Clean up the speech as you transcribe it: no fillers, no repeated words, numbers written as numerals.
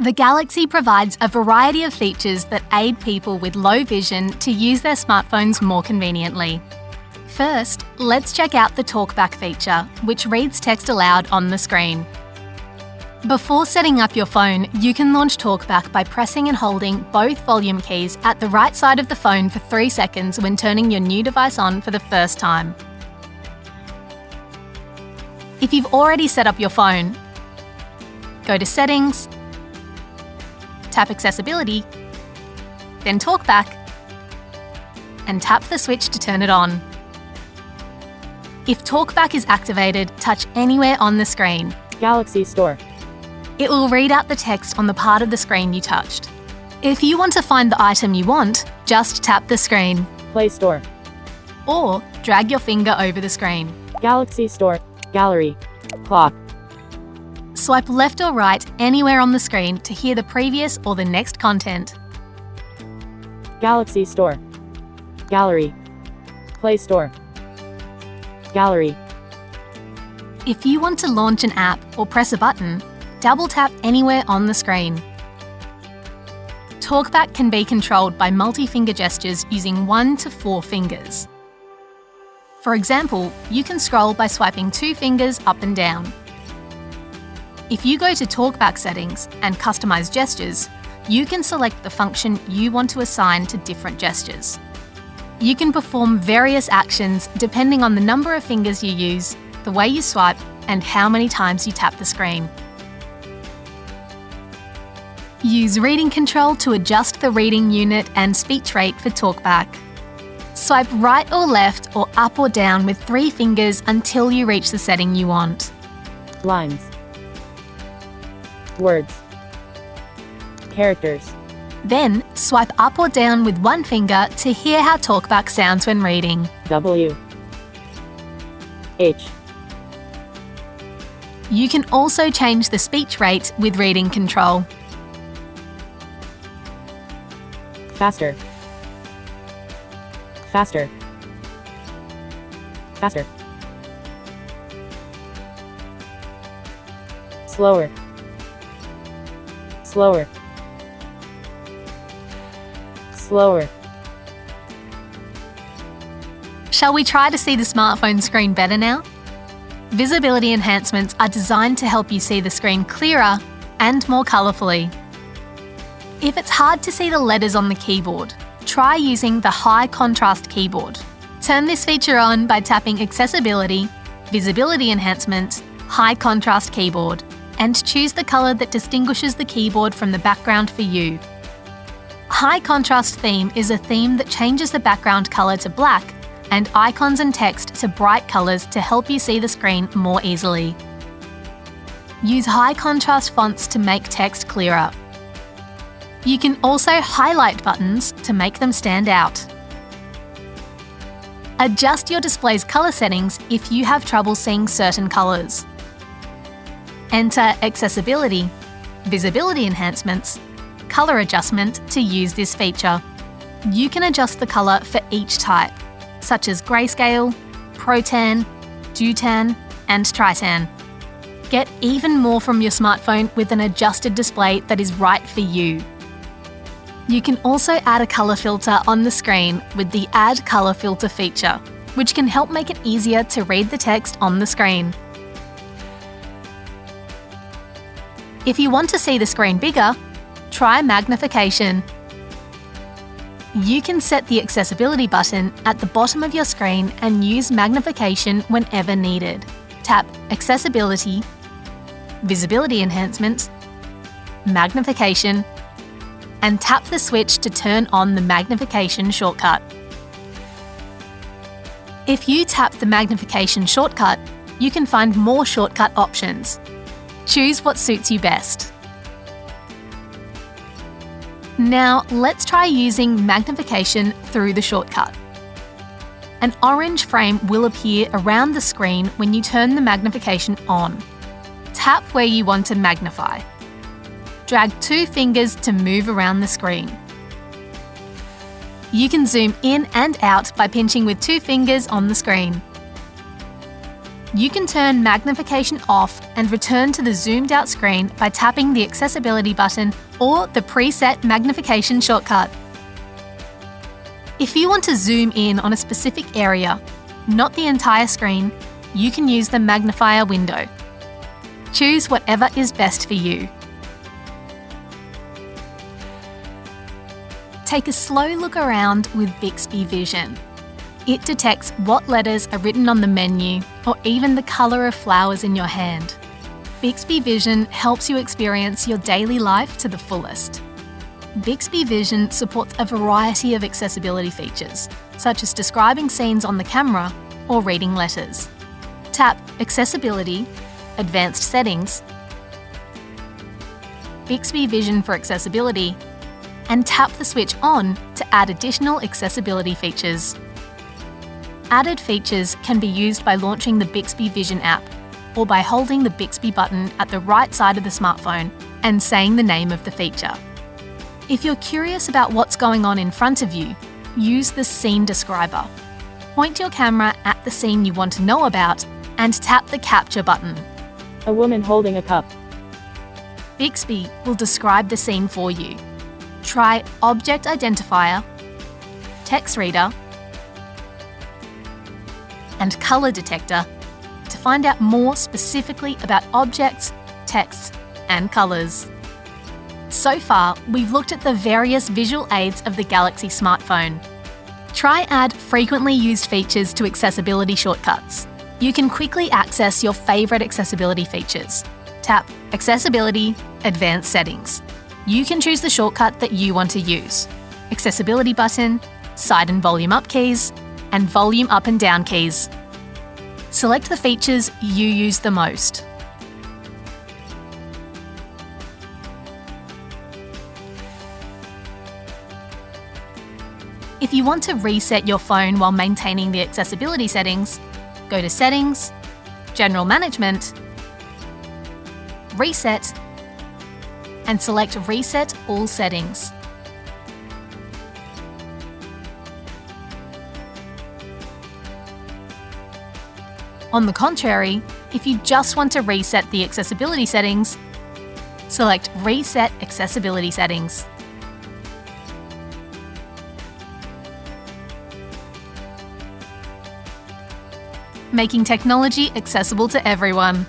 The Galaxy provides a variety of features that aid people with low vision to use their smartphones more conveniently. First, let's check out the Talkback feature, which reads text aloud on the screen. Before setting up your phone, you can launch Talkback by pressing and holding both volume keys at the right side of the phone for 3 seconds when turning your new device on for the first time. If you've already set up your phone, go to Settings, tap Accessibility, then Talkback, and tap the switch to turn it on. If Talkback is activated, touch anywhere on the screen. Galaxy Store. It will read out the text on the part of the screen you touched. If you want to find the item you want, just tap the screen. Play Store. Or drag your finger over the screen. Galaxy Store. Gallery. Clock. Swipe left or right anywhere on the screen to hear the previous or the next content. Galaxy Store. Gallery. Play Store. Gallery. If you want to launch an app or press a button, double tap anywhere on the screen. Talkback can be controlled by multi-finger gestures using 1 to 4 fingers. For example, you can scroll by swiping 2 fingers up and down. If you go to Talkback settings and customize gestures, you can select the function you want to assign to different gestures. You can perform various actions depending on the number of fingers you use, the way you swipe, and how many times you tap the screen. Use reading control to adjust the reading unit and speech rate for Talkback. Swipe right or left or up or down with 3 fingers until you reach the setting you want. Lines. Words. Characters. Then, swipe up or down with 1 finger to hear how Talkback sounds when reading. W. H. You can also change the speech rate with reading control. Faster. Faster. Faster. Slower. Slower. Slower. Shall we try to see the smartphone screen better now? Visibility enhancements are designed to help you see the screen clearer and more colourfully. If it's hard to see the letters on the keyboard, try using the high contrast keyboard. Turn this feature on by tapping Accessibility, Visibility Enhancement, High Contrast Keyboard, and choose the colour that distinguishes the keyboard from the background for you. High Contrast Theme is a theme that changes the background colour to black and icons and text to bright colours to help you see the screen more easily. Use high contrast fonts to make text clearer. You can also highlight buttons to make them stand out. Adjust your display's colour settings if you have trouble seeing certain colours. Enter Accessibility, Visibility Enhancements, Colour Adjustment to use this feature. You can adjust the colour for each type, such as grayscale, protan, deutan, and tritan. Get even more from your smartphone with an adjusted display that is right for you. You can also add a colour filter on the screen with the Add Colour Filter feature, which can help make it easier to read the text on the screen. If you want to see the screen bigger, try Magnification. You can set the accessibility button at the bottom of your screen and use magnification whenever needed. Tap Accessibility, Visibility Enhancement, Magnification, and tap the switch to turn on the magnification shortcut. If you tap the magnification shortcut, you can find more shortcut options. Choose what suits you best. Now let's try using magnification through the shortcut. An orange frame will appear around the screen when you turn the magnification on. Tap where you want to magnify. Drag 2 fingers to move around the screen. You can zoom in and out by pinching with 2 fingers on the screen. You can turn magnification off and return to the zoomed out screen by tapping the accessibility button or the preset magnification shortcut. If you want to zoom in on a specific area, not the entire screen, you can use the magnifier window. Choose whatever is best for you. Take a slow look around with Bixby Vision. It detects what letters are written on the menu or even the colour of flowers in your hand. Bixby Vision helps you experience your daily life to the fullest. Bixby Vision supports a variety of accessibility features, such as describing scenes on the camera or reading letters. Tap Accessibility, Advanced Settings, Bixby Vision for Accessibility, and tap the switch on to add additional accessibility features. Added features can be used by launching the Bixby Vision app or by holding the Bixby button at the right side of the smartphone and saying the name of the feature. If you're curious about what's going on in front of you, use the Scene Describer. Point your camera at the scene you want to know about and tap the Capture button. A woman holding a cup. Bixby will describe the scene for you. Try Object Identifier, Text Reader, and Colour Detector to find out more specifically about objects, texts, and colours. So far, we've looked at the various visual aids of the Galaxy smartphone. Try add frequently used features to accessibility shortcuts. You can quickly access your favourite accessibility features. Tap Accessibility, Advanced Settings. You can choose the shortcut that you want to use. Accessibility button, side and volume up keys, and volume up and down keys. Select the features you use the most. If you want to reset your phone while maintaining the accessibility settings, go to Settings, General Management, Reset, and select Reset All Settings. On the contrary, if you just want to reset the accessibility settings, select Reset Accessibility Settings. Making technology accessible to everyone.